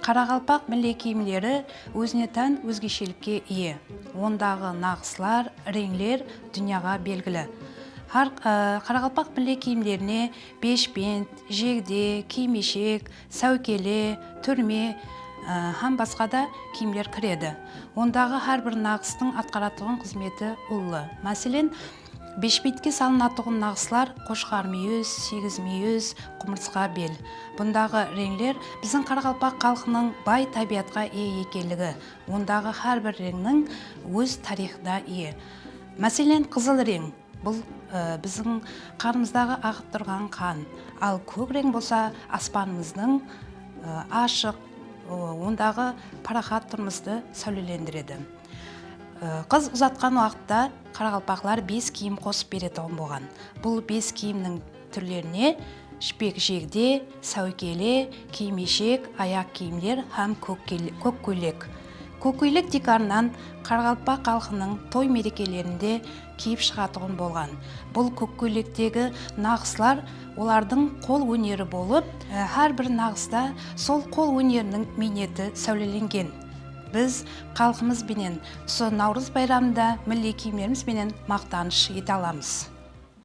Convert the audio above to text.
Қарақалпақ милли киімдері өзіне тән өзгешелікке ие. Ондағы нақыслар, реңлер дүнияға белгілі. Қарақалпақ милли киімдеріне бешпент, жегде, кимешек, сәукеле, түрме һәм басқа да киімдер кіреді. Ондағы әрбір нақыстың атқаратығын қызметі ұлы. Мәселен, бешпентке салынатығын нақыслар қошқар мүйіз, сегіз мүйіз, құмырсқа бел. Бұндағы реңлер біздің Қарақалпақ халқының бай табиғатқа ие екенлігі. Ондағы әрбір реңнің өз тарихына ие. Мәселен, қызыл рең бұл біздің қанымыздағы ағып тұрған қан. Ал көк рең болса аспанымыздың ашық, ондағы парақат тұрмысты сәулелендіреді. Қыз ұзатқан уақытта қарақалпақлар 5 киім қосып беретін болған. Бұл 5 киімнің түрлеріне шпек жегде, сәукеле, кимешек, аяқ киімдер һәм көк көйлек. Көк көйлек декарынан Қарақалпақ халқының той мерекелерінде киіп шығатығын болған. Бұл көк көйлектегі нақыслар олардың қол өнері болып, әрбір нақыста сол қол өнерінің бейнеті сәулеленген. Біз халқымызбенен осы Наурыз байрамында милли киімдерімізбенен мақтаныш ете аламыз.